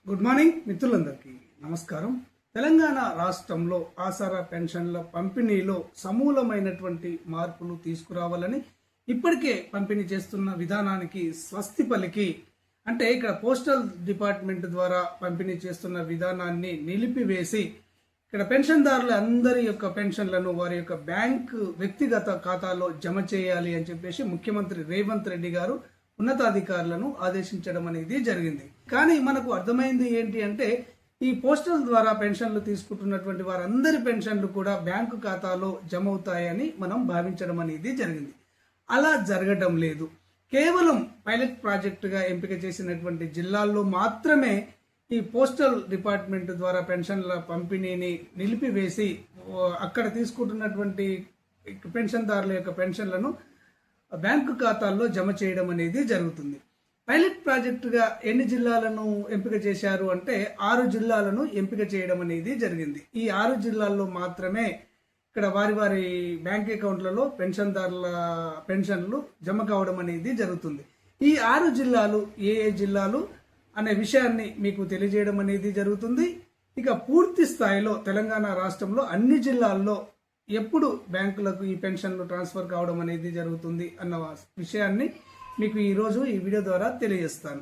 Good morning మిత్రులందరికీ నమస్కారం. తెలంగాణ రాష్ట్రంలో ఆసరా పెన్షన్ల పంపిణీలో సమూలమైనటువంటి మార్పులు తీసుకురావాలని ఇప్పటికే పంపిణీ చేస్తున్న విధానానికి స్వస్తి పలికి అంటే ఇక్కడ పోస్టల్ డిపార్ట్మెంట్ ద్వారా పంపిణీ చేస్తున్న విధానాన్ని నిలిపివేసి ఇక్కడ పెన్షన్దారుల అందరి యొక్క పెన్షన్లను వారి యొక్క బ్యాంకు వ్యక్తిగత ఖాతాలో జమ చేయాలి అని చెప్పేసి ముఖ్యమంత్రి రేవంత్ రెడ్డి గారు ఉన్నతాధికారులను ఆదేశించడం అనేది జరిగింది. కానీ మనకు అర్థమైంది ఏంటి అంటే ఈ పోస్టల్ ద్వారా పెన్షన్లు తీసుకుంటున్నటువంటి వారందరి పెన్షన్లు కూడా బ్యాంకు ఖాతాలో జమ అవుతాయని మనం భావించడం అనేది జరిగింది. అలా జరగడం లేదు. కేవలం పైలట్ ప్రాజెక్టుగా ఎంపిక చేసినటువంటి జిల్లాల్లో మాత్రమే ఈ పోస్టల్ డిపార్ట్మెంట్ ద్వారా పెన్షన్ల పంపిణీని నిలిపివేసి అక్కడ తీసుకుంటున్నటువంటి పెన్షన్దారుల యొక్క పెన్షన్లను బ్యాంకు ఖాతాల్లో జమ చేయడం అనేది జరుగుతుంది. పైలట్ ప్రాజెక్టుగా ఎన్ని జిల్లాలను ఎంపిక చేశారు అంటే 6 జిల్లాలను ఎంపిక చేయడం అనేది జరిగింది. ఈ 6 జిల్లాల్లో మాత్రమే ఇక్కడ వారి వారి బ్యాంక్ అకౌంట్లలో పెన్షన్దారుల పెన్షన్లు జమ కావడం అనేది జరుగుతుంది. ఈ 6 జిల్లాలు ఏ జిల్లాలు అనే విషయాన్ని మీకు తెలియజేయడం అనేది జరుగుతుంది. ఇక పూర్తి స్థాయిలో తెలంగాణ రాష్ట్రంలో అన్ని జిల్లాల్లో ఎప్పుడు బ్యాంకులకు ఈ పెన్షన్లు ట్రాన్స్ఫర్ కావడం అనేది జరుగుతుంది అన్న విషయాన్ని మీకు ఈరోజు ఈ వీడియో ద్వారా తెలియజేస్తాను.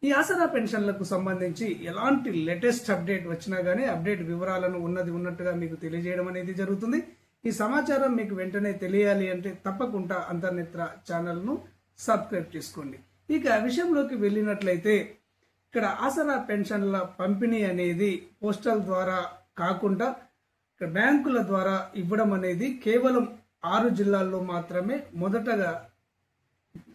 ఈ ఆసరా పెన్షన్లకు సంబంధించి ఎలాంటి లేటెస్ట్ అప్డేట్ వచ్చినా గానీ అప్డేట్ వివరాలను ఉన్నట్టుగా మీకు తెలియజేయడం అనేది జరుగుతుంది. ఈ సమాచారం మీకు వెంటనే తెలియాలి అంటే తప్పకుండా అంతర్నేత్ర ఛానల్ను సబ్స్క్రైబ్ చేసుకోండి. ఇక విషయంలోకి వెళ్ళినట్లయితే ఇక్కడ ఆసరా పెన్షన్ల పంపిణీ అనేది పోస్టల్ ద్వారా కాకుండా ఇక్కడ బ్యాంకుల ద్వారా ఇవ్వడం అనేది కేవలం 6 జిల్లాల్లో మాత్రమే మొదటగా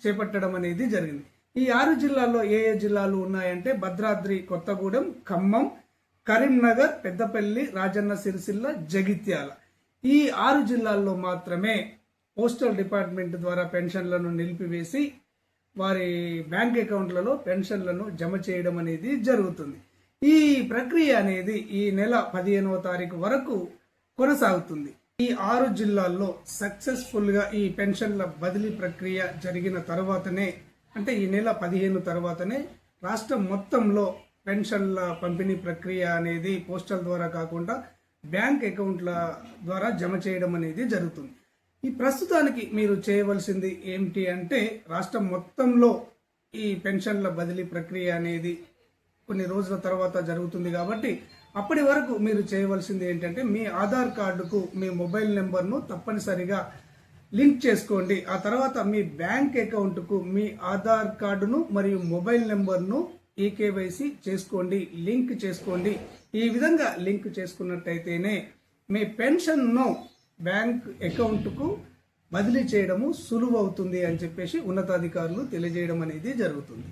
చేపట్టడం అనేది జరిగింది. ఈ 6 జిల్లాల్లో ఏ జిల్లాలు ఉన్నాయంటే భద్రాద్రి కొత్తగూడెం, ఖమ్మం, కరీంనగర్, పెద్దపల్లి, రాజన్న సిరిసిల్ల, జగిత్యాల. ఈ 6 జిల్లాల్లో మాత్రమే పోస్టల్ డిపార్ట్మెంట్ ద్వారా పెన్షన్లను నిలిపివేసి వారి బ్యాంక్ అకౌంట్లలో పెన్షన్లను జమ చేయడం అనేది జరుగుతుంది. ఈ ప్రక్రియ అనేది ఈ నెల 15వ తారీఖు వరకు కొనసాగుతుంది. ఈ 6 జిల్లాల్లో సక్సెస్ఫుల్ గా ఈ పెన్షన్ల బదిలీ ప్రక్రియ జరిగిన తర్వాతనే అంటే ఈ నెల 15 తర్వాతనే రాష్ట్రం మొత్తంలో పెన్షన్ల పంపిణీ ప్రక్రియ అనేది పోస్టల్ ద్వారా కాకుండా బ్యాంక్ అకౌంట్ల ద్వారా జమ చేయడం అనేది జరుగుతుంది. ఈ ప్రస్తుతానికి మీరు చేయవలసింది ఏమిటి అంటే రాష్ట్రం మొత్తంలో ఈ పెన్షన్ల బదిలీ ప్రక్రియ అనేది కొన్ని రోజుల తర్వాత జరుగుతుంది కాబట్టి అప్పటి వరకు మీరు చేయవలసింది ఏంటంటే మీ ఆధార్ కార్డుకు మీ మొబైల్ నెంబర్ను తప్పనిసరిగా లింక్ చేసుకోండి. ఆ తర్వాత మీ బ్యాంక్ అకౌంట్కు మీ ఆధార్ కార్డును మరియు మొబైల్ నెంబర్ను ఈకేవైసీ చేసుకోండి, లింక్ చేసుకోండి. ఈ విధంగా లింక్ చేసుకున్నట్టయితేనే మీ పెన్షన్ను బ్యాంక్ అకౌంట్కు బదిలీ చేయడము సులువు అవుతుంది అని చెప్పేసి ఉన్నతాధికారులు తెలియజేయడం అనేది జరుగుతుంది.